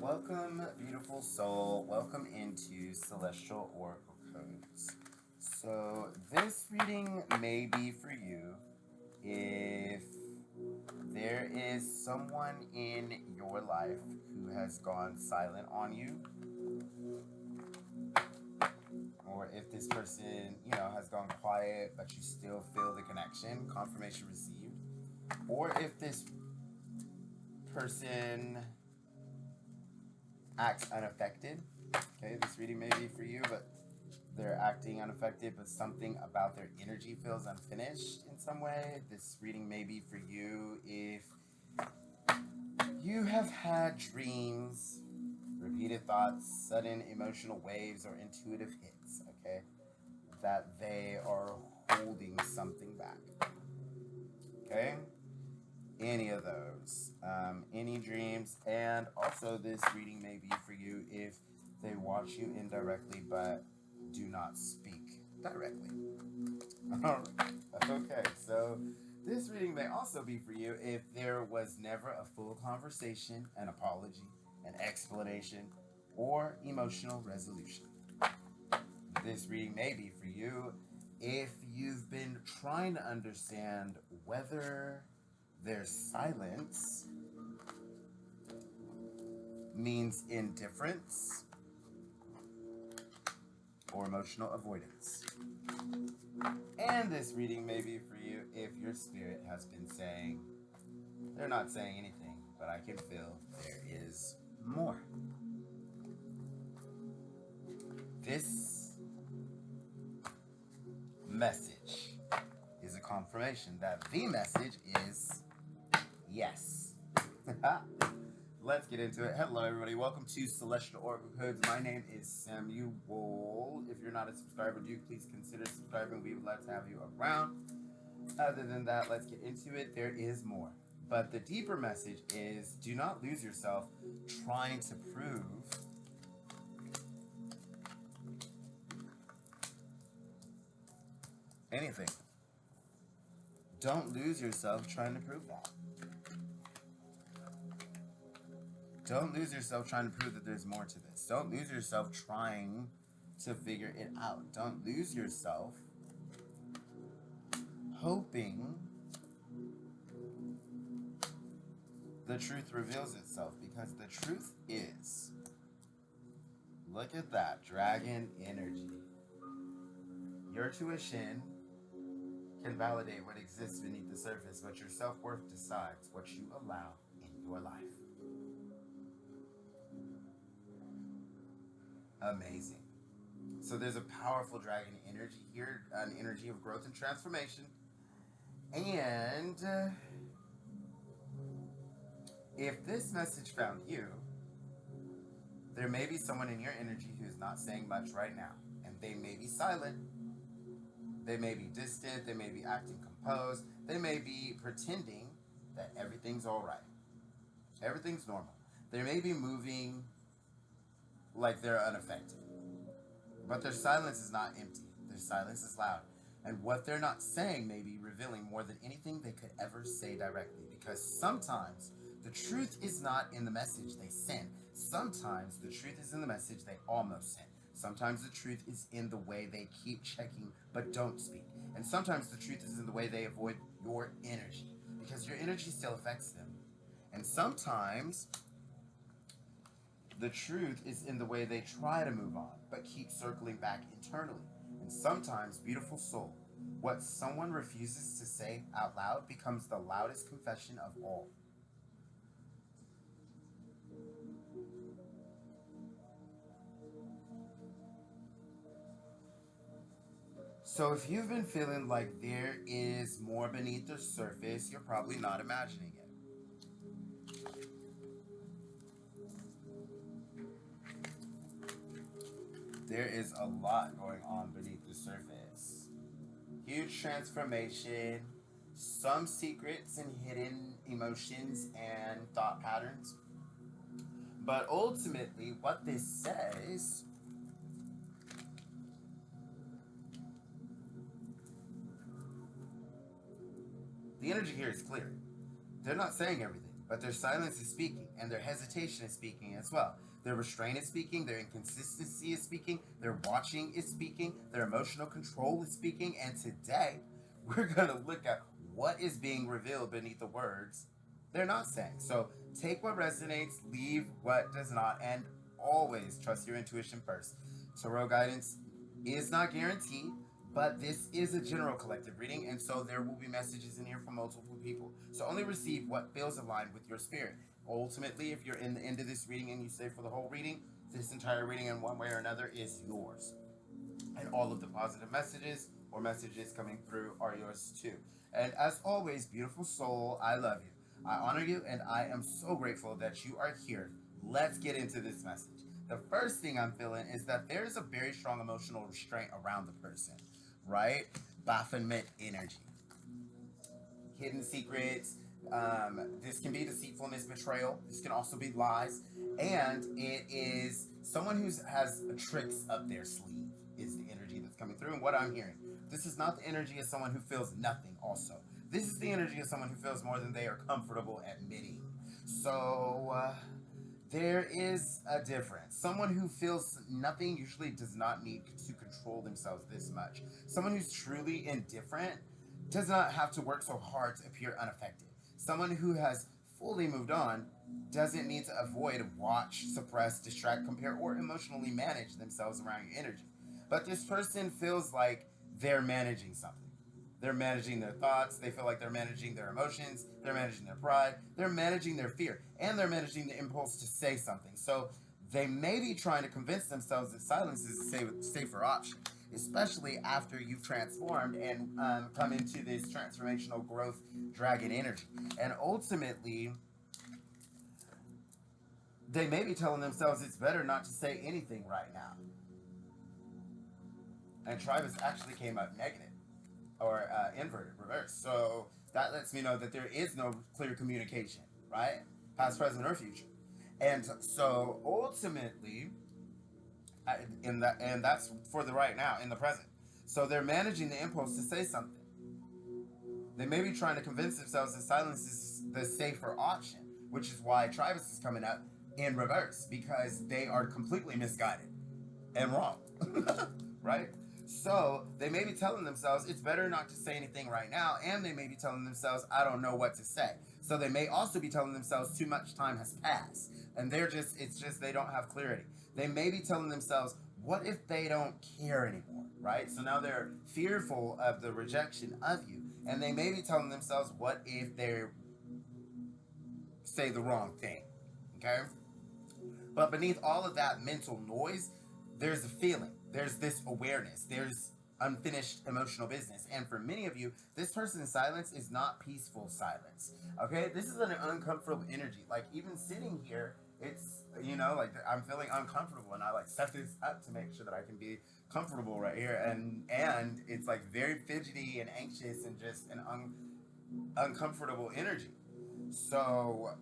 Welcome, beautiful soul. Welcome into Celestial Oracle Codes. So, this reading may be for you if there is someone in your life who has gone silent on you, or if this person, has gone quiet, but you still feel the connection, confirmation received, or if this person acts unaffected. Okay, this reading may be for you, but they're acting unaffected, but something about their energy feels unfinished in some way. This reading may be for you if you have had dreams, repeated thoughts, sudden emotional waves, or intuitive hits, okay, that they are holding something back, okay? Any of those, any dreams, and also this reading may be for you if they watch you indirectly but do not speak directly. Okay, so this reading may also be for you if there was never a full conversation, an apology, an explanation, or emotional resolution. This reading may be for you if you've been trying to understand whether their silence means indifference or emotional avoidance. And this reading may be for you if your spirit has been saying, they're not saying anything, but I can feel there is more. This message is a confirmation that the message is yes. Let's get into it. Hello, everybody. Welcome to Celestial Oracle Codes. My name is Samuel. If you're not a subscriber, do please consider subscribing. We would love to have you around. Other than that, let's get into it. There is more. But the deeper message is do not lose yourself trying to prove anything. Don't lose yourself trying to prove that. Don't lose yourself trying to prove that there's more to this. Don't lose yourself trying to figure it out. Don't lose yourself hoping the truth reveals itself, because the truth is, look at that, dragon energy. Your tuition can validate what exists beneath the surface, but your self-worth decides what you allow in your life. Amazing. So there's a powerful dragon energy here, an energy of growth and transformation. And if this message found you, there may be someone in your energy who's not saying much right now, and they may be silent, they may be distant, they may be acting composed, they may be pretending that everything's all right, everything's normal. They may be moving like they're unaffected, but their silence is not empty, their silence is loud. And what they're not saying may be revealing more than anything they could ever say directly, because sometimes the truth is not in the message they send. Sometimes the truth is in the message they almost sent. Sometimes the truth is in the way they keep checking but don't speak. And sometimes the truth is in the way they avoid your energy, because your energy still affects them. And sometimes the truth is in the way they try to move on but keep circling back internally. And sometimes, beautiful soul, what someone refuses to say out loud becomes the loudest confession of all. So if you've been feeling like there is more beneath the surface, you're probably not imagining it. There is a lot going on beneath the surface. Huge transformation, some secrets and hidden emotions and thought patterns. But ultimately, what this says, the energy here is clear. They're not saying everything, but their silence is speaking, and their hesitation is speaking as well. Their restraint is speaking, their inconsistency is speaking, their watching is speaking, their emotional control is speaking, and today we're going to look at what is being revealed beneath the words they're not saying. So take what resonates, leave what does not, and always trust your intuition first. Tarot guidance is not guaranteed, but this is a general collective reading, and so there will be messages in here from multiple people. So only receive what feels aligned with your spirit. Ultimately, if you're in the end of this reading and you stay for the whole reading, this entire reading in one way or another is yours. And all of the positive messages or messages coming through are yours too. And as always, beautiful soul, I love you. I honor you, and I am so grateful that you are here. Let's get into this message. The first thing I'm feeling is that there's a very strong emotional restraint around the person, right? Baphomet energy, hidden secrets. This can be deceitfulness, betrayal. This can also be lies, and it is someone who has tricks up their sleeve. Is the energy that's coming through, and what I'm hearing. This is not the energy of someone who feels nothing. Also, this is the energy of someone who feels more than they are comfortable admitting. So. There is a difference. Someone who feels nothing usually does not need to control themselves this much. Someone who's truly indifferent does not have to work so hard to appear unaffected. Someone who has fully moved on doesn't need to avoid, watch, suppress, distract, compare, or emotionally manage themselves around your energy. But this person feels like they're managing something. They're managing their thoughts. They feel like they're managing their emotions. They're managing their pride. They're managing their fear. And they're managing the impulse to say something. So they may be trying to convince themselves that silence is a safer option, especially after you've transformed and come into this transformational growth dragon energy. And ultimately, they may be telling themselves it's better not to say anything right now. And Travis actually came up negative. Or inverted, reverse. So that lets me know that there is no clear communication, right? Past, present, or future. And so ultimately, and that's for the right now, in the present. So they're managing the impulse to say something. They may be trying to convince themselves that silence is the safer option, which is why Travis is coming up in reverse, because they are completely misguided and wrong, right? So they may be telling themselves it's better not to say anything right now, and they may be telling themselves I don't know what to say. So they may also be telling themselves too much time has passed, and it's just they don't have clarity. They may be telling themselves what if they don't care anymore, right? So now they're fearful of the rejection of you, and they may be telling themselves what if they say the wrong thing, okay? But beneath all of that mental noise, there's a feeling, there's this awareness, there's unfinished emotional business. And for many of you, this person's silence is not peaceful silence. Okay? This is an uncomfortable energy. Like, even sitting here, it's, like I'm feeling uncomfortable, and I like set this up to make sure that I can be comfortable right here. And it's like very fidgety and anxious and just an uncomfortable energy. So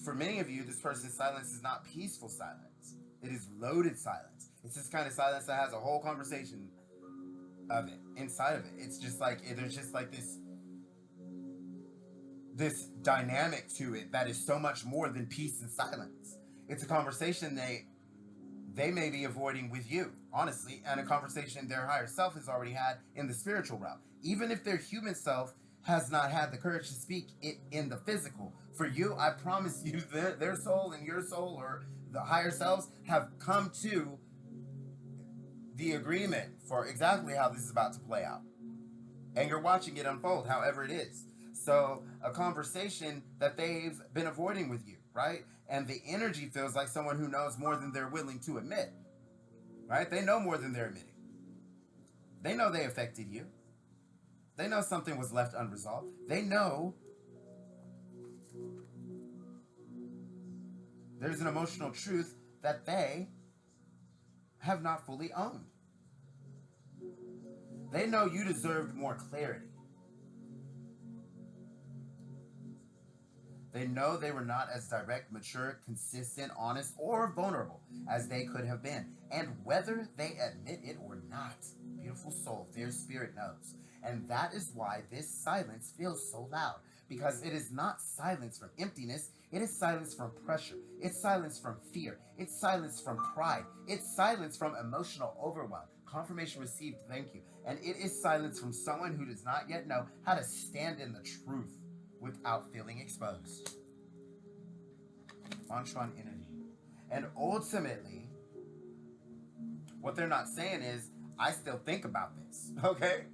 for many of you, this person's silence is not peaceful silence. It is loaded silence. It's this kind of silence that has a whole conversation of it inside of it. It's just like there's just like this dynamic to it that is so much more than peace and silence. It's a conversation they may be avoiding with you, honestly, and a conversation their higher self has already had in the spiritual realm. Even if their human self has not had the courage to speak it in the physical. For you, I promise you, their soul and your soul, or the higher selves, have come to the agreement for exactly how this is about to play out. And you're watching it unfold, however it is. So, a conversation that they've been avoiding with you, right? And the energy feels like someone who knows more than they're willing to admit, right? They know more than they're admitting. They know they affected you. They know something was left unresolved. They know there's an emotional truth that they have not fully owned. They know you deserved more clarity. They know they were not as direct, mature, consistent, honest, or vulnerable as they could have been. And whether they admit it or not, beautiful soul, their spirit knows. And that is why this silence feels so loud. because it is not silence from emptiness. It is silence from pressure. It's silence from fear. It's silence from pride. It's silence from emotional overwhelm. Confirmation received, thank you. And it is silence from someone who does not yet know how to stand in the truth without feeling exposed. Anshan energy. And ultimately, what they're not saying is, I still think about this, okay?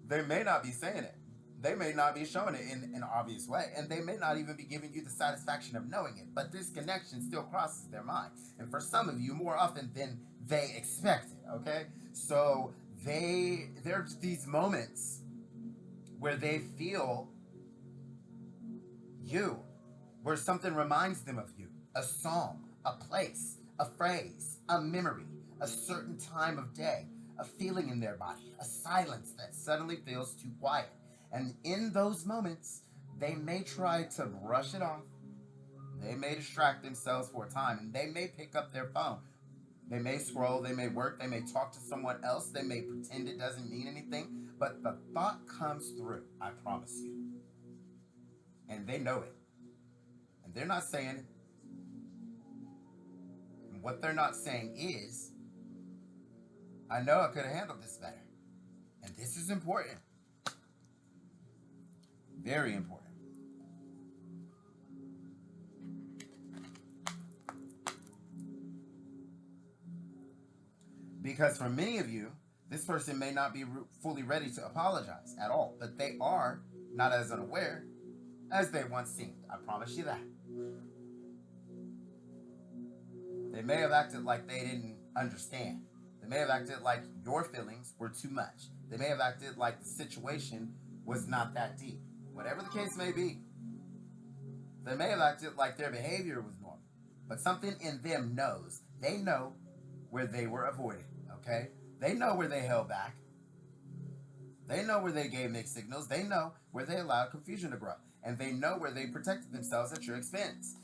They may not be saying it. They may not be showing it in an obvious way, and they may not even be giving you the satisfaction of knowing it, but this connection still crosses their mind. And for some of you, more often than they expect it, okay? So there's these moments where they feel you, where something reminds them of you. A song, a place, a phrase, a memory, a certain time of day, a feeling in their body, a silence that suddenly feels too quiet. And in those moments, they may try to brush it off. They may distract themselves for a time, and they may pick up their phone. They may scroll, they may work, they may talk to someone else, they may pretend it doesn't mean anything, but the thought comes through, I promise you. And they know it. And they're not saying it. And what they're not saying is, I know I could have handled this better. And this is important. Very important. Because for many of you, this person may not be fully ready to apologize at all, but they are not as unaware as they once seemed. I promise you that. They may have acted like they didn't understand. They may have acted like your feelings were too much. They may have acted like the situation was not that deep. Whatever the case may be, they may have acted like their behavior was normal. But something in them knows. They know where they were avoided, okay? They know where they held back. They know where they gave mixed signals. They know where they allowed confusion to grow. And they know where they protected themselves at your expense.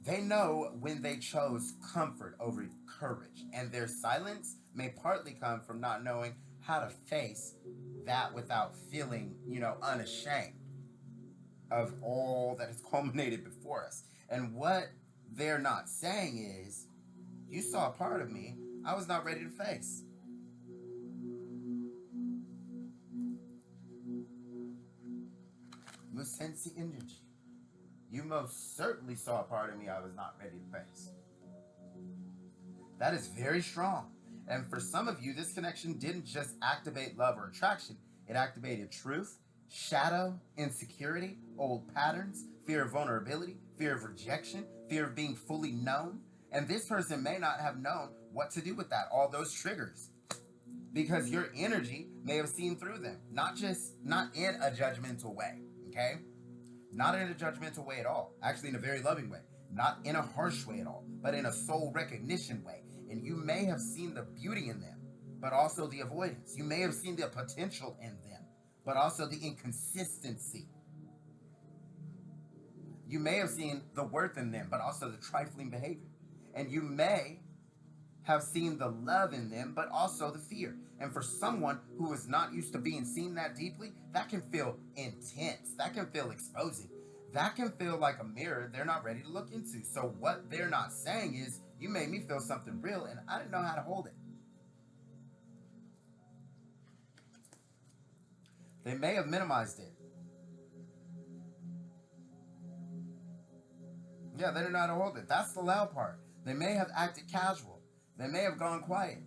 They know when they chose comfort over courage. And their silence may partly come from not knowing how to face that without feeling, unashamed of all that has culminated before us. And what they're not saying is, you saw a part of me I was not ready to face. Musensi energy. You most certainly saw a part of me I was not ready to face. That is very strong. And for some of you, this connection didn't just activate love or attraction. It activated truth, shadow, insecurity, old patterns, fear of vulnerability, fear of rejection, fear of being fully known. And this person may not have known what to do with that, all those triggers. Because your energy may have seen through them, not in a judgmental way, okay? Not in a judgmental way at all. Actually, in a very loving way. Not in a harsh way at all, but in a soul recognition way. And you may have seen the beauty in them, but also the avoidance. You may have seen the potential in them, but also the inconsistency. You may have seen the worth in them, but also the trifling behavior. And you may have seen the love in them, but also the fear. And for someone who is not used to being seen that deeply, that can feel intense. That can feel exposing. That can feel like a mirror they're not ready to look into. So what they're not saying is, you made me feel something real and I didn't know how to hold it. They may have minimized it. Yeah, they didn't know how to hold it. That's the loud part. They may have acted casual. They may have gone quiet.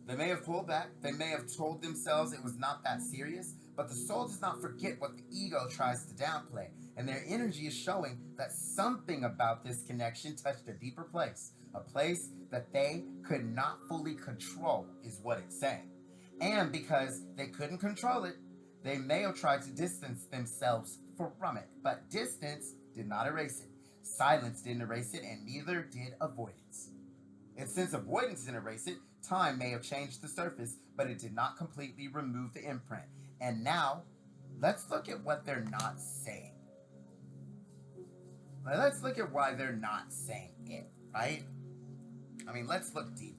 They may have pulled back. They may have told themselves it was not that serious. But the soul does not forget what the ego tries to downplay. And their energy is showing that something about this connection touched a deeper place. A place that they could not fully control is what it's saying. And because they couldn't control it, they may have tried to distance themselves from it. But distance did not erase it. Silence didn't erase it, and neither did avoidance. And since avoidance didn't erase it, time may have changed the surface, but it did not completely remove the imprint. And now, let's look at what they're not saying. Let's look at why they're not saying it, right? I mean, let's look deeply.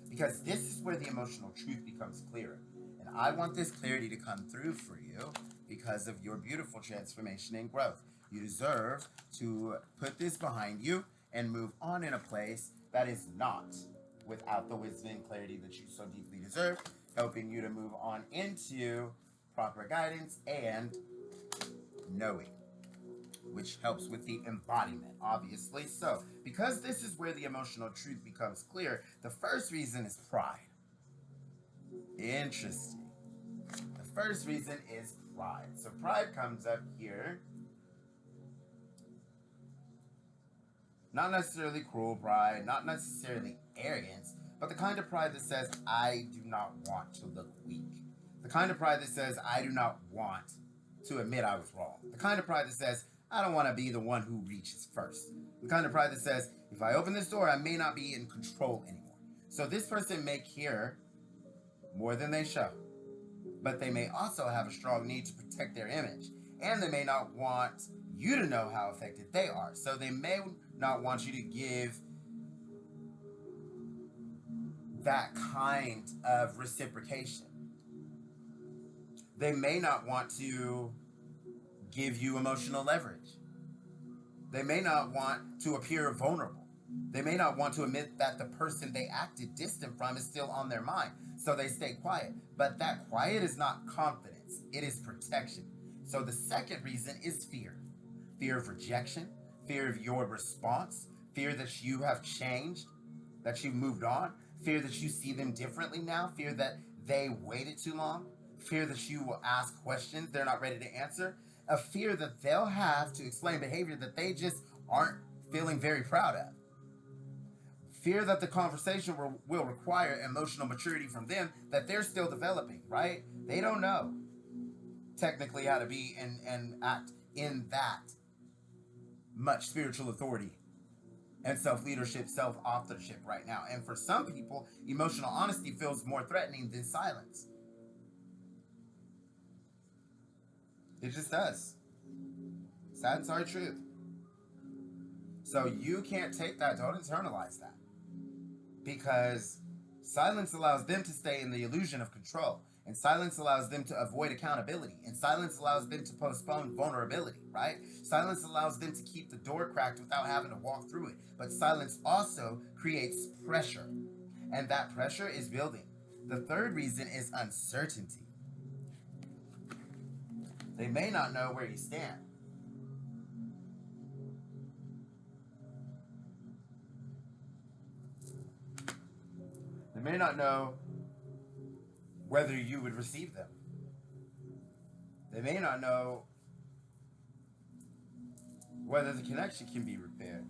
Because this is where the emotional truth becomes clearer. And I want this clarity to come through for you because of your beautiful transformation and growth. You deserve to put this behind you and move on in a place that is not without the wisdom and clarity that you so deeply deserve, helping you to move on into proper guidance and knowing, which helps with the embodiment, obviously. So, because this is where the emotional truth becomes clear, the first reason is pride. Interesting. The first reason is pride. So, pride comes up here. Not necessarily cruel pride, not necessarily arrogance, but the kind of pride that says, I do not want to look weak. The kind of pride that says, I do not want to admit I was wrong. The kind of pride that says, I don't want to be the one who reaches first. The kind of pride that says, if I open this door, I may not be in control anymore. So this person may care more than they show, but they may also have a strong need to protect their image. And they may not want you to know how affected they are. So they may not want you to give that kind of reciprocation. They may not want to give you emotional leverage. They may not want to appear vulnerable. They may not want to admit that the person they acted distant from is still on their mind. So they stay quiet. But that quiet is not confidence, it is protection. So the second reason is fear. Fear of rejection, fear of your response, fear that you have changed, that you've moved on, fear that you see them differently now, fear that they waited too long, fear that you will ask questions they're not ready to answer, a fear that they'll have to explain behavior that they just aren't feeling very proud of. Fear that the conversation will require emotional maturity from them that they're still developing, right? They don't know technically how to be and act in that much spiritual authority and self-leadership, self-authorship right now. And for some people, emotional honesty feels more threatening than silence. It just does. Sad and sorry truth. So you can't take that. Don't internalize that. Because silence allows them to stay in the illusion of control. And silence allows them to avoid accountability. And silence allows them to postpone vulnerability, right? Silence allows them to keep the door cracked without having to walk through it. But silence also creates pressure. And that pressure is building. The third reason is uncertainty. They may not know where you stand. They may not know whether you would receive them. They may not know whether the connection can be repaired.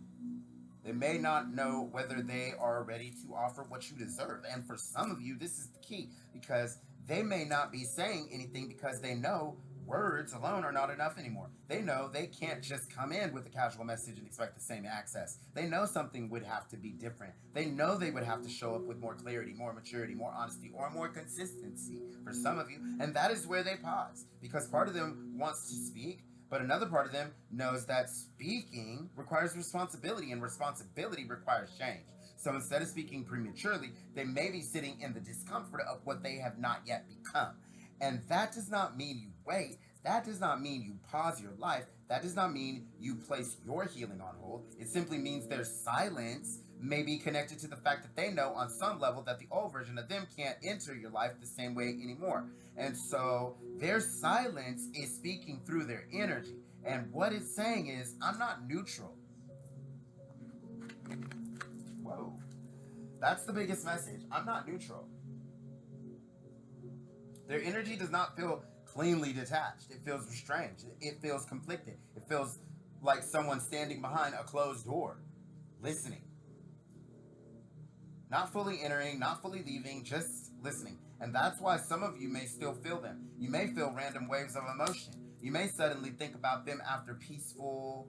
They may not know whether they are ready to offer what you deserve. And for some of you, this is the key, because they may not be saying anything because they know words alone are not enough anymore. They know they can't just come in with a casual message and expect the same access. They know something would have to be different. They know they would have to show up with more clarity, more maturity, more honesty, or more consistency for some of you. And that is where they pause, because part of them wants to speak, but another part of them knows that speaking requires responsibility, and responsibility requires change. So instead of speaking prematurely, they may be sitting in the discomfort of what they have not yet become. And that does not mean you wait. That does not mean you pause your life. That does not mean you place your healing on hold. It simply means their silence may be connected to the fact that they know on some level that the old version of them can't enter your life the same way anymore. And so their silence is speaking through their energy. And what it's saying is, I'm not neutral. Whoa. That's the biggest message. I'm not neutral. Their energy does not feel cleanly detached. It feels restrained. It feels conflicted. It feels like someone standing behind a closed door, listening. Not fully entering, not fully leaving, just listening. And that's why some of you may still feel them. You may feel random waves of emotion. You may suddenly think about them after peaceful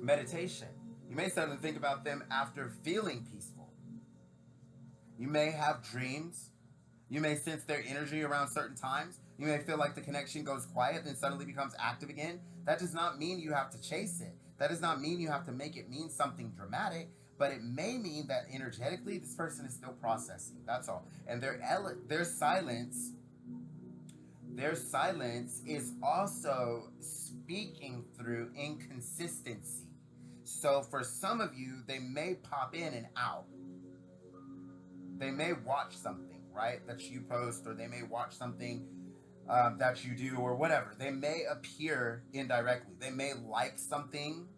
meditation. You may suddenly think about them after feeling peaceful. You may have dreams. You may sense their energy around certain times. You may feel like the connection goes quiet, then suddenly becomes active again. That does not mean you have to chase it. That does not mean you have to make it mean something dramatic, but it may mean that energetically this person is still processing. That's all. And their silence Their silence is also speaking through inconsistency. So for some of you, they may pop in and out. They may watch something, right, that you post, or they may watch something that you do, or whatever. They may appear indirectly. They may like something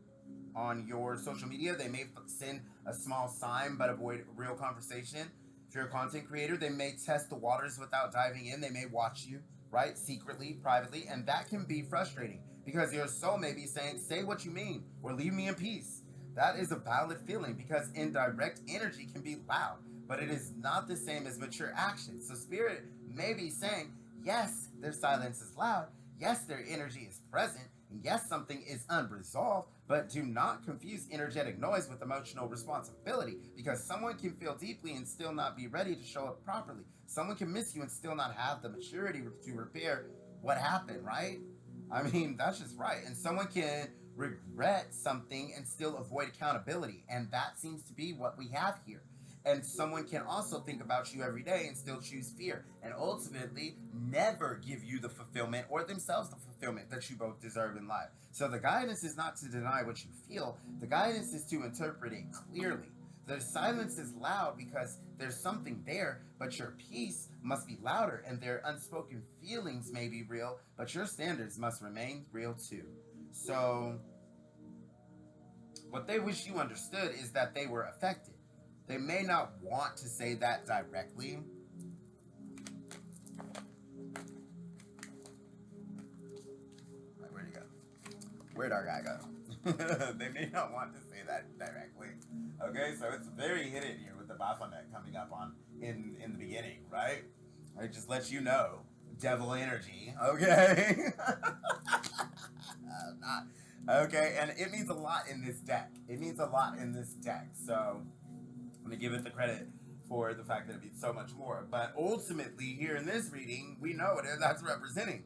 on your social media. They may send a small sign but avoid real conversation. If you're a content creator, they may test the waters without diving in. They may watch you, right? Secretly, privately. And that can be frustrating because your soul may be saying, say what you mean or leave me in peace. That is a valid feeling because indirect energy can be loud, but it is not the same as mature action. So spirit may be saying, yes, their silence is loud. Yes, their energy is present. And yes, something is unresolved, but do not confuse energetic noise with emotional responsibility because someone can feel deeply and still not be ready to show up properly. Someone can miss you and still not have the maturity to repair what happened, right? I mean, that's just right. And someone can regret something and still avoid accountability. And that seems to be what we have here. And someone can also think about you every day and still choose fear and ultimately never give you the fulfillment or themselves the fulfillment that you both deserve in life. So the guidance is not to deny what you feel, the guidance is to interpret it clearly. The silence is loud because there's something there, but your peace must be louder, and their unspoken feelings may be real, but your standards must remain real too. So, what they wish you understood is that they were affected. They may not want to say that directly. Where'd he go? Where'd our guy go? They may not want to say that directly. Okay, so it's very hidden here with the Baphomet coming up on in the beginning, right? I just let you know, devil energy. Okay, not okay, and it means a lot in this deck. It means a lot in this deck. So I'm gonna give it the credit for the fact that it means so much more. But ultimately, here in this reading, we know what that's representing.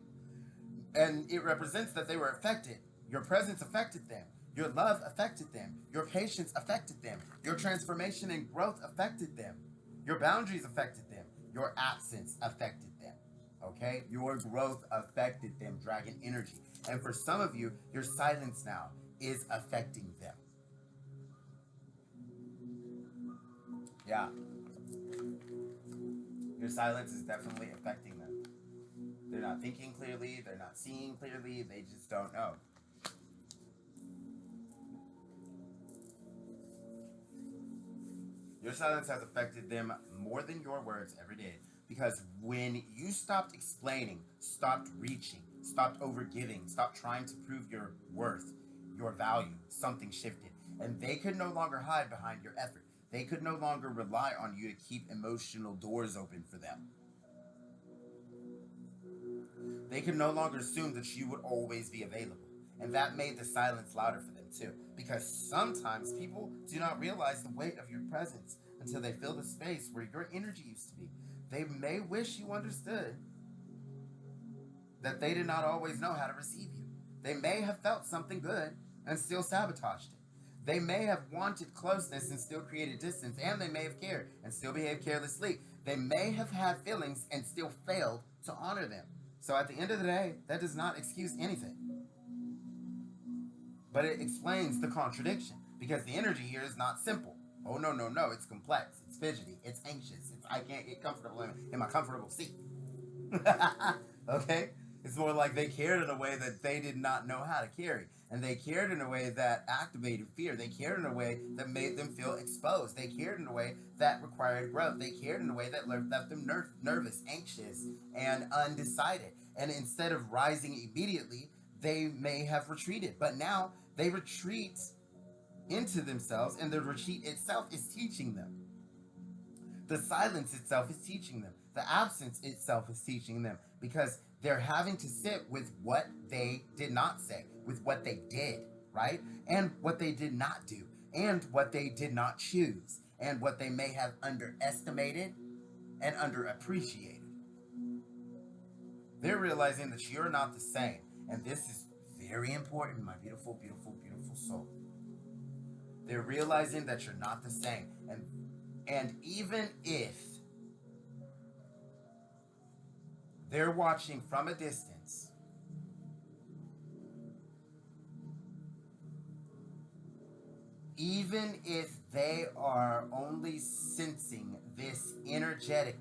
And it represents that they were affected. Your presence affected them. Your love affected them. Your patience affected them. Your transformation and growth affected them. Your boundaries affected them. Your absence affected them. Okay? Your growth affected them, dragon energy. And for some of you, your silence now is affecting them. Yeah. Your silence is definitely affecting them. They're not thinking clearly. They're not seeing clearly. They just don't know. Your silence has affected them more than your words ever did. Because when you stopped explaining, stopped reaching, stopped overgiving, stopped trying to prove your worth, your value, something shifted. And they could no longer hide behind your effort. They could no longer rely on you to keep emotional doors open for them. They could no longer assume that you would always be available. And that made the silence louder for them too. Because sometimes people do not realize the weight of your presence until they fill the space where your energy used to be. They may wish you understood that they did not always know how to receive you. They may have felt something good and still sabotaged it. They may have wanted closeness and still created distance, and they may have cared and still behaved carelessly. They may have had feelings and still failed to honor them. So at the end of the day, that does not excuse anything. But it explains the contradiction because the energy here is not simple. Oh, no, no, no. It's complex. It's fidgety. It's anxious. I can't get comfortable in my comfortable seat. Okay? It's more like they cared in a way that they did not know how to carry. And they cared in a way that activated fear. They cared in a way that made them feel exposed. They cared in a way that required growth. They cared in a way that left them nervous, anxious, and undecided. And instead of rising immediately, they may have retreated. But now they retreat into themselves, and the retreat itself is teaching them. The silence itself is teaching them. The absence itself is teaching them because they're having to sit with what they did not say, with what they did, right? And what they did not do, and what they did not choose, and what they may have underestimated and underappreciated. They're realizing that you're not the same. And this is very important, my beautiful, beautiful, beautiful soul. They're realizing that you're not the same. And even if They're watching from a distance. Even if they are only sensing this energetically,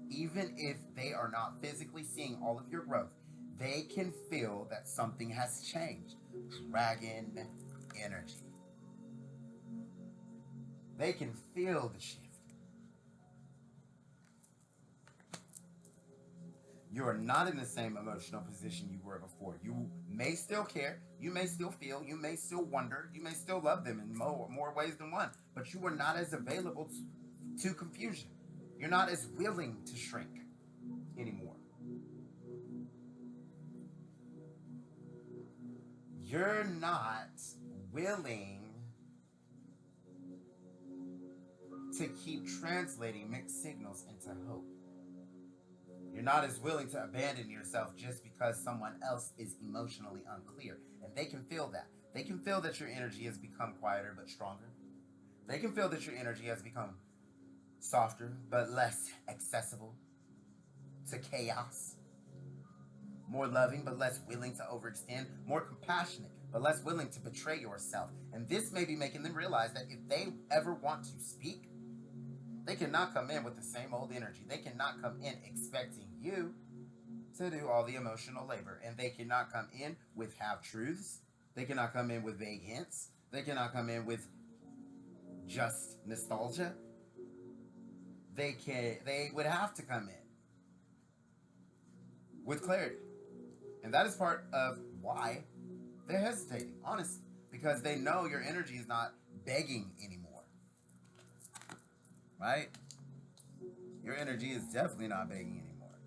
even if they are not physically seeing all of your growth, they can feel that something has changed. Dragon energy. They can feel the shift. You are not in the same emotional position you were before. You may still care, you may still feel, you may still wonder, you may still love them in more ways than one, but you are not as available to confusion. You're not as willing to shrink anymore. You're not willing to keep translating mixed signals into hope. You're not as willing to abandon yourself just because someone else is emotionally unclear. And they can feel that. They can feel that your energy has become quieter but stronger. They can feel that your energy has become softer but less accessible to chaos. More loving but less willing to overextend. More compassionate but less willing to betray yourself. And this may be making them realize that if they ever want to speak, they cannot come in with the same old energy. They cannot come in expecting you to do all the emotional labor. And they cannot come in with half truths. They cannot come in with vague hints. They cannot come in with just nostalgia. They would have to come in with clarity. And that is part of why they're hesitating, honestly. Because they know your energy is not begging anymore. Right? Your energy is definitely not begging anymore.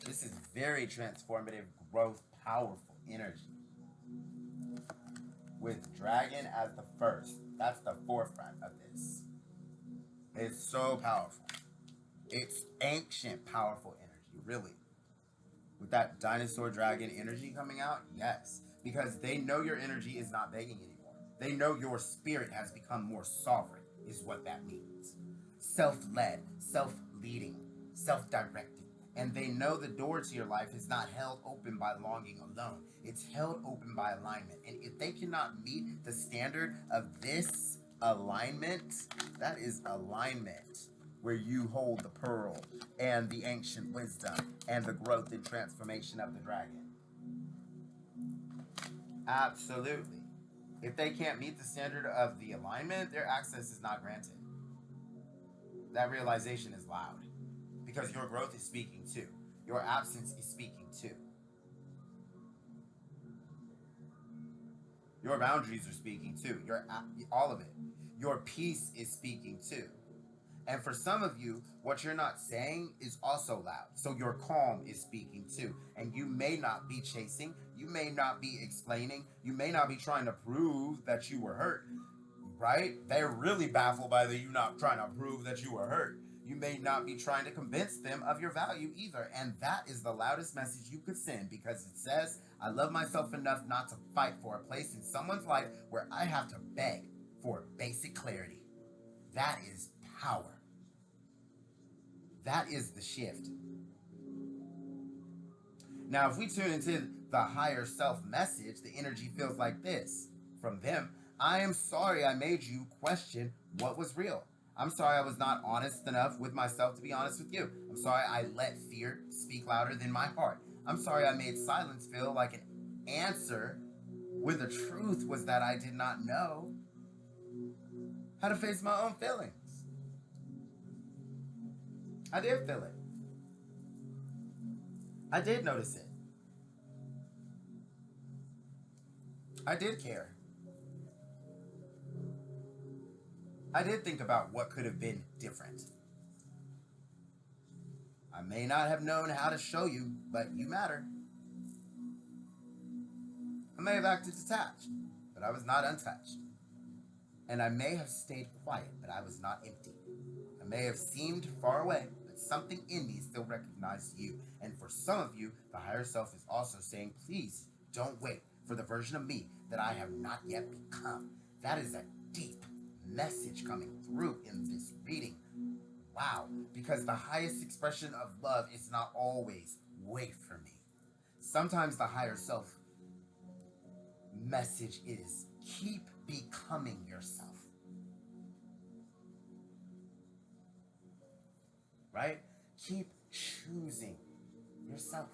This is very transformative, growth, powerful energy. With Dragon as the first. That's the forefront of this. It's so powerful. It's ancient, powerful energy, really. With that dinosaur dragon energy coming out, yes. Because they know your energy is not begging anymore. They know your spirit has become more sovereign, is what that means. Self-led, self-leading, self-directed. And they know the door to your life is not held open by longing alone. It's held open by alignment. And if they cannot meet the standard of this alignment, that is alignment, where you hold the pearl and the ancient wisdom and the growth and transformation of the dragon. Absolutely. If they can't meet the standard of the alignment, their access is not granted. That realization is loud because your growth is speaking too. Your absence is speaking too. Your boundaries are speaking too. All of it. Your peace is speaking too. And for some of you, what you're not saying is also loud. So your calm is speaking too. And you may not be chasing. You may not be explaining. You may not be trying to prove that you were hurt. Right? They're really baffled by you not trying to prove that you were hurt. You may not be trying to convince them of your value either. And that is the loudest message you could send, because it says, I love myself enough not to fight for a place in someone's life where I have to beg for basic clarity. That is power. That is the shift. Now, if we tune into the higher self message, the energy feels like this from them. I am sorry I made you question what was real. I'm sorry I was not honest enough with myself to be honest with you. I'm sorry I let fear speak louder than my heart. I'm sorry I made silence feel like an answer when the truth was that I did not know how to face my own feelings. I did feel it. I did notice it. I did care. I did think about what could have been different. I may not have known how to show you, but you matter. I may have acted detached, but I was not untouched. And I may have stayed quiet, but I was not empty. I may have seemed far away, but something in me still recognized you. And for some of you, the higher self is also saying, please don't wait for the version of me that I have not yet become. That is a deep message coming through in this reading. wow, because the highest expression of love is not always wait for me. Sometimes the higher self message is keep becoming yourself, right? Keep choosing yourself.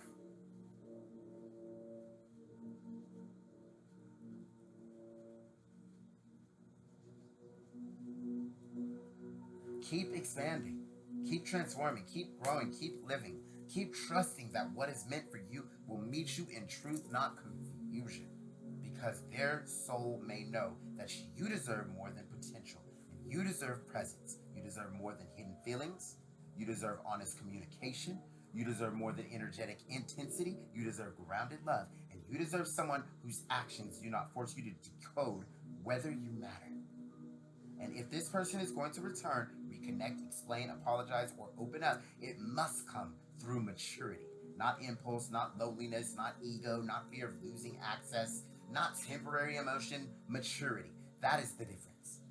Keep expanding, keep transforming, keep growing, keep living, keep trusting that what is meant for you will meet you in truth, not confusion. Because their soul may know that you deserve more than potential, and you deserve presence. You deserve more than hidden feelings. You deserve honest communication. You deserve more than energetic intensity. You deserve grounded love. And you deserve someone whose actions do not force you to decode whether you matter. And if this person is going to return, reconnect, explain, apologize, or open up, it must come through maturity. Not impulse, not loneliness, not ego, not fear of losing access, not temporary emotion, maturity. That is the difference.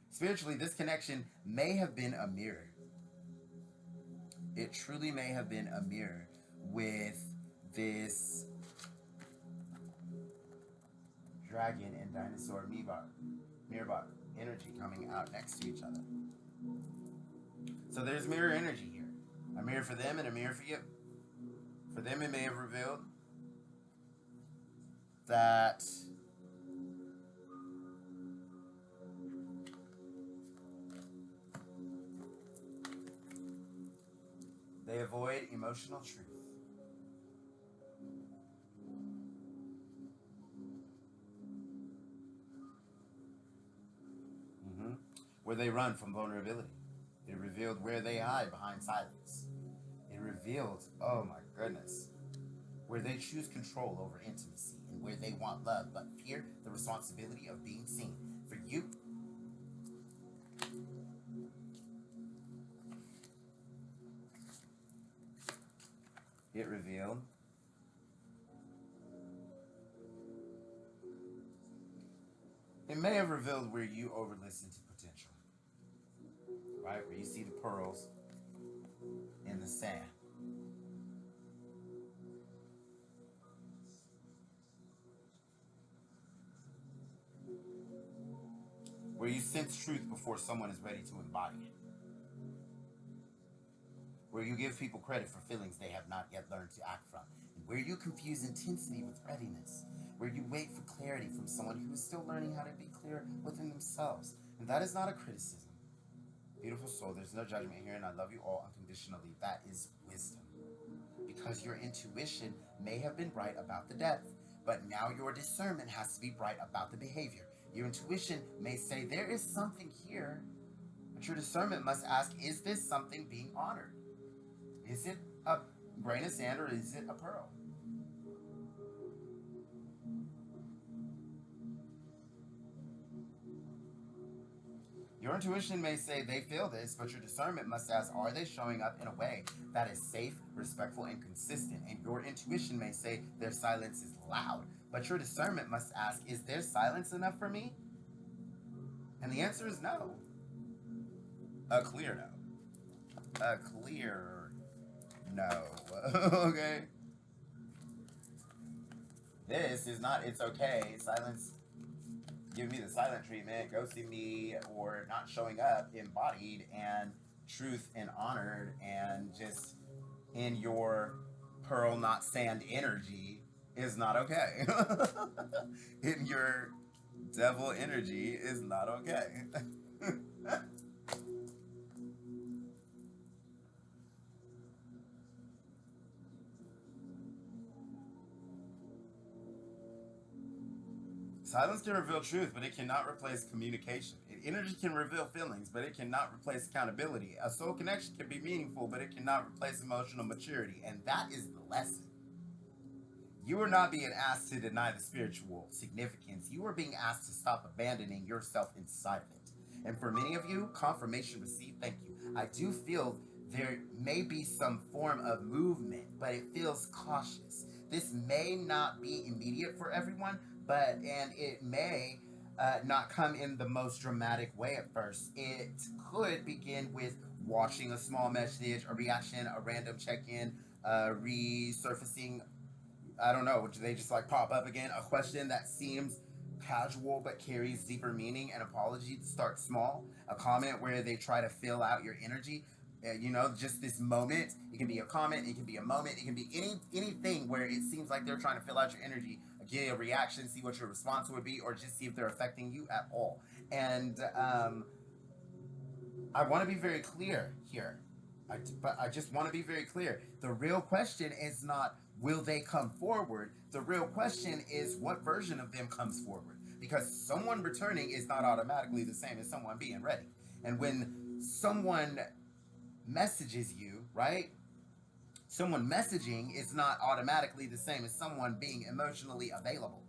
Spiritually, this connection may have been a mirror. It truly may have been a mirror with this dragon and dinosaur mirror energy coming out next to each other. So there's mirror energy here. A mirror for them and a mirror for you. For them, it may have revealed that they avoid emotional truth. Mm-hmm. Where they run from vulnerability. It revealed where they hide behind silence. It revealed, oh my goodness, where they choose control over intimacy and where they want love but fear the responsibility of being seen. For you, it revealed it may have revealed where you over listen to potential, right? Where you see the pearls in the sand. Where you sense truth before someone is ready to embody it. Where you give people credit for feelings they have not yet learned to act from, and where you confuse intensity with readiness, where you wait for clarity from someone who is still learning how to be clear within themselves. And that is not a criticism. Beautiful soul, there's no judgment here, and I love you all unconditionally. That is wisdom. Because your intuition may have been right about the depth, but now your discernment has to be right about the behavior. Your intuition may say there is something here, but your discernment must ask, is this something being honored? Is it a grain of sand or is it a pearl? Your intuition may say they feel this, but your discernment must ask, are they showing up in a way that is safe, respectful, and consistent? And your intuition may say their silence is loud, but your discernment must ask, is their silence enough for me? And the answer is no. A clear no. A clear no. Okay? This is not it's okay. Silence, give me the silent treatment, ghosting me, or not showing up embodied and truth and honored and just in your pearl, not sand energy is not okay. In your devil energy is not okay. Silence can reveal truth, but it cannot replace communication. Energy can reveal feelings, but it cannot replace accountability. A soul connection can be meaningful, but it cannot replace emotional maturity. And that is the lesson. You are not being asked to deny the spiritual significance. You are being asked to stop abandoning yourself inside of it. And for many of you, confirmation received, thank you. I do feel there may be some form of movement, but it feels cautious. This may not be immediate for everyone, but and it may not come in the most dramatic way at first. It could begin with watching a small message, a reaction, a random check in, resurfacing. I don't know, do they just like pop up again? A question that seems casual but carries deeper meaning. An apology to start small. A comment where they try to fill out your energy. Just this moment. It can be a comment. It can be a moment. It can be anything where it seems like they're trying to fill out your energy. Get a reaction, see what your response would be, or just see if they're affecting you at all. And I want to be very clear here. But I just want to be very clear. The real question is not will they come forward? The real question is what version of them comes forward. Because someone returning is not automatically the same as someone being ready. And when someone messages you, right? Someone messaging is not automatically the same as someone being emotionally available.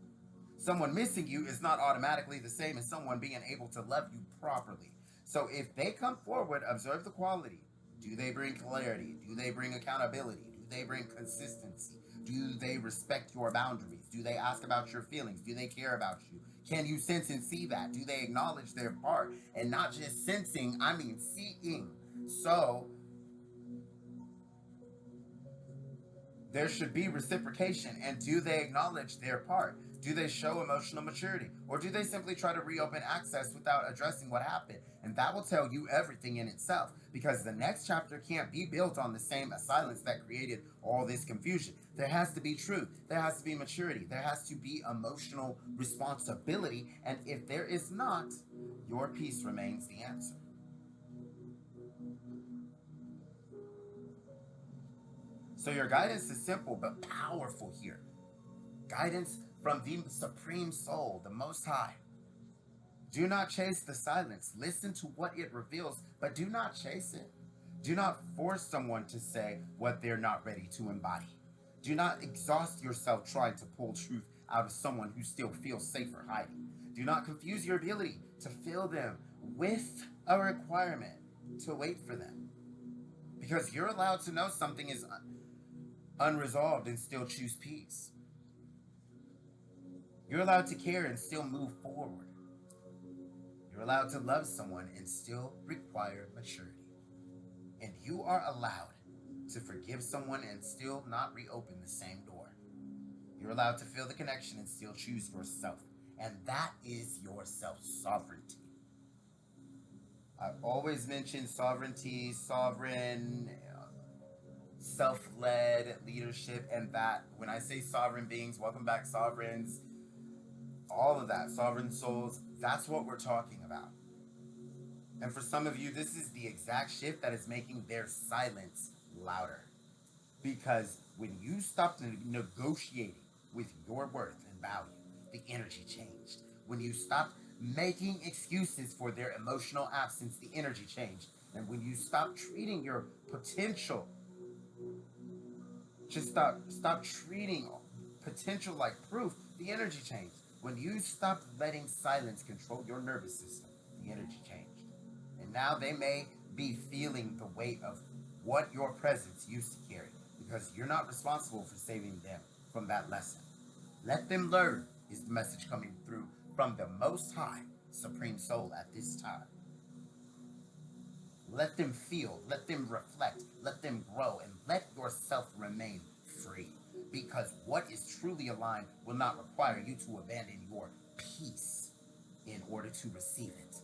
Someone missing you is not automatically the same as someone being able to love you properly. So if they come forward, observe the quality. Do they bring clarity? Do they bring accountability? Do they bring consistency? Do they respect your boundaries? Do they ask about your feelings? Do they care about you? Can you sense and see that? Do they acknowledge their part? And not just sensing, I mean seeing. So there should be reciprocation. And do they acknowledge their part? Do they show emotional maturity? Or do they simply try to reopen access without addressing what happened? And that will tell you everything in itself, because the next chapter can't be built on the same silence that created all this confusion. There has to be truth. There has to be maturity. There has to be emotional responsibility. And if there is not, your peace remains the answer. So your guidance is simple but powerful here. Guidance from the Supreme Soul, the Most High. Do not chase the silence. Listen to what it reveals, but do not chase it. Do not force someone to say what they're not ready to embody. Do not exhaust yourself trying to pull truth out of someone who still feels safer hiding. Do not confuse your ability to fill them with a requirement to wait for them. Because you're allowed to know something is unresolved and still choose peace. You're allowed to care and still move forward. You're allowed to love someone and still require maturity. And you are allowed to forgive someone and still not reopen the same door. You're allowed to feel the connection and still choose yourself. And that is your self sovereignty. I've always mentioned sovereignty, sovereign, self led leadership, and that when I say sovereign beings, welcome back, sovereigns, all of that, sovereign souls, that's what we're talking about. And for some of you, this is the exact shift that is making their silence louder. Because when you stopped negotiating with your worth and value, the energy changed. When you stopped making excuses for their emotional absence, the energy changed. And when you stopped treating your potential, just stop treating potential like proof, the energy changed. When you stopped letting silence control your nervous system, the energy changed. And now they may be feeling the weight of what your presence used to carry, because you're not responsible for saving them from that lesson. Let them learn is the message coming through from the Most High Supreme Soul at this time. Let them feel, let them reflect, let them grow, and let yourself remain free. Because what is truly aligned will not require you to abandon your peace in order to receive it.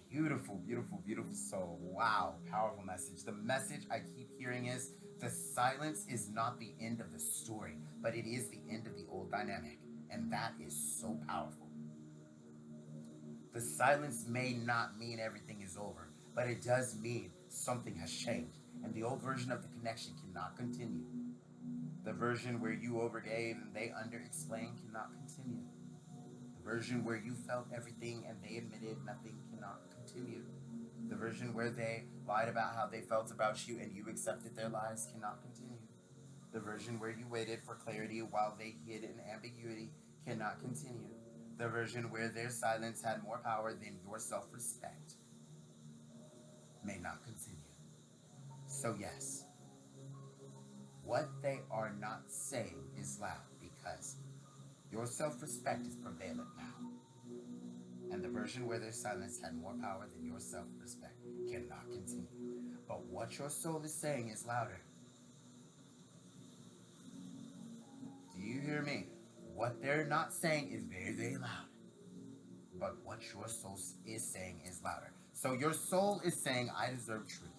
Beautiful, beautiful, beautiful soul. Wow, powerful message. The message I keep hearing is the silence is not the end of the story, but it is the end of the old dynamic. And that is so powerful. The silence may not mean everything is over, but it does mean something has changed. And the old version of the connection cannot continue. The version where you overgave and they under-explained cannot continue. The version where you felt everything and they admitted nothing cannot continue. The version where they lied about how they felt about you and you accepted their lies cannot continue. The version where you waited for clarity while they hid in ambiguity cannot continue. The version where their silence had more power than your self-respect may not continue. So yes, what they are not saying is loud because Your self-respect is prevalent now. And the version where their silence had more power than your self-respect cannot continue. But what your soul is saying is louder. Do you hear me? What they're not saying is very, very loud. But what your soul is saying is louder. So your soul is saying, I deserve truth.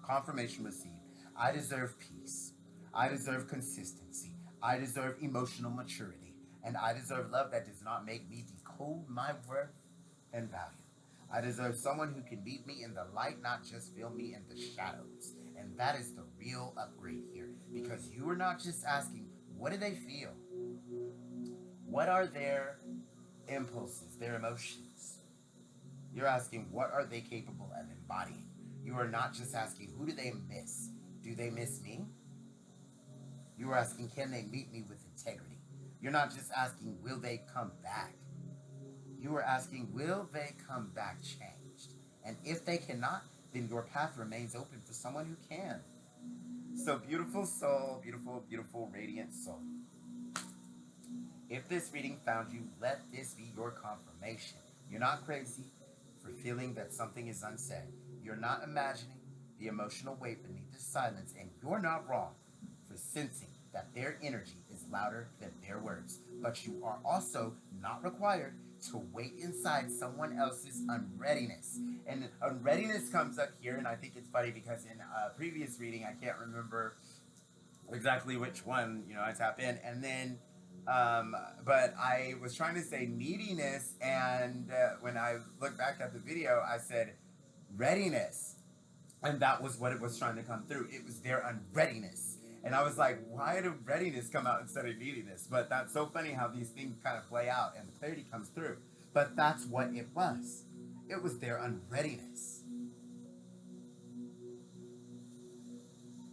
Confirmation received. I deserve peace. I deserve consistency. I deserve emotional maturity. And I deserve love that does not make me decode my worth and value. I deserve someone who can meet me in the light, not just feel me in the shadows. And that is the real upgrade here. Because you are not just asking, what do they feel? What are their impulses, their emotions? You're asking, what are they capable of embodying? You are not just asking, who do they miss? Do they miss me? You are asking, can they meet me with integrity? You're not just asking, will they come back? You are asking, will they come back changed? And if they cannot, then your path remains open for someone who can. So beautiful soul, beautiful, beautiful, radiant soul. If this reading found you, let this be your confirmation. You're not crazy for feeling that something is unsaid. You're not imagining the emotional weight beneath the silence, and you're not wrong for sensing that their energy is louder than their words. But you are also not required to wait inside someone else's unreadiness. And unreadiness comes up here, and I think it's funny because in a previous reading, I can't remember exactly which one, I tap in. And then but I was trying to say neediness, and when I look back at the video, I said readiness, and that was what it was trying to come through. It was their unreadiness, and I was like, why did readiness come out instead of neediness? But that's so funny how these things kind of play out, and the clarity comes through. But that's what it was. It was their unreadiness.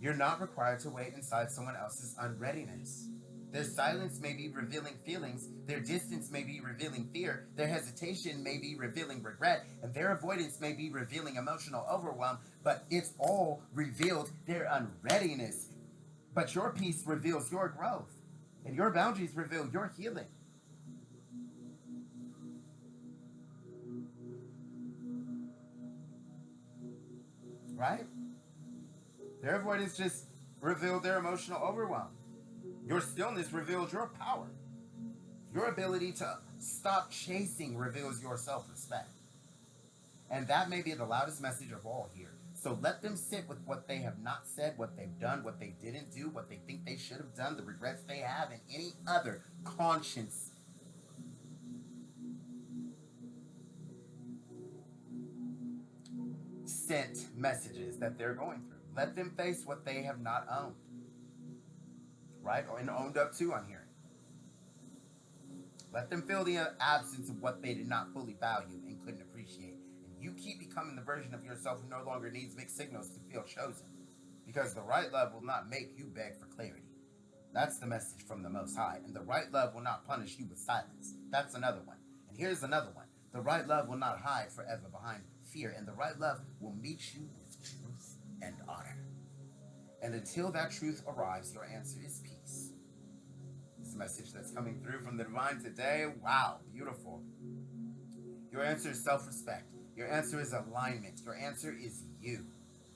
You're not required to wait inside someone else's unreadiness. Their silence may be revealing feelings, their distance may be revealing fear, their hesitation may be revealing regret, and their avoidance may be revealing emotional overwhelm, but it's all revealed their unreadiness. But your peace reveals your growth, and your boundaries reveal your healing. Right? Their avoidance just revealed their emotional overwhelm. Your stillness reveals your power. Your ability to stop chasing reveals your self-respect. And that may be the loudest message of all here. So let them sit with what they have not said, what they've done, what they didn't do, what they think they should have done, the regrets they have, and any other conscience sent messages that they're going through. Let them face what they have not owned, right? Or and owned up to on here. Let them feel the absence of what they did not fully value and couldn't appreciate. And you keep becoming the version of yourself who no longer needs mixed signals to feel chosen. Because the right love will not make you beg for clarity. That's the message from the Most High. And the right love will not punish you with silence. That's another one. And here's another one. The right love will not hide forever behind fear. And the right love will meet you with truth and honor. And until that truth arrives, your answer is peace. This message that's coming through from the divine today, wow, beautiful. Your answer is self-respect. Your answer is alignment. Your answer is you.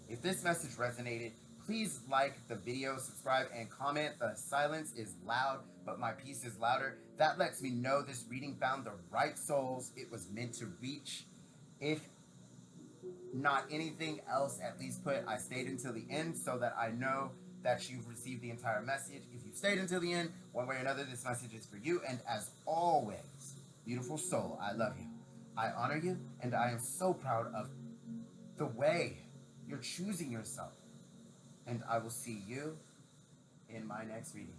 If this message resonated, please like the video, subscribe, and comment. The silence is loud, but my peace is louder. That lets me know this reading found the right souls it was meant to reach. If not anything else, at least put I stayed until the end so that I know that you've received the entire message. If you stayed until the end, one way or another, this message is for you. And as always, beautiful soul, I love you. I honor you, and I am so proud of the way you're choosing yourself. And I will see you in my next reading.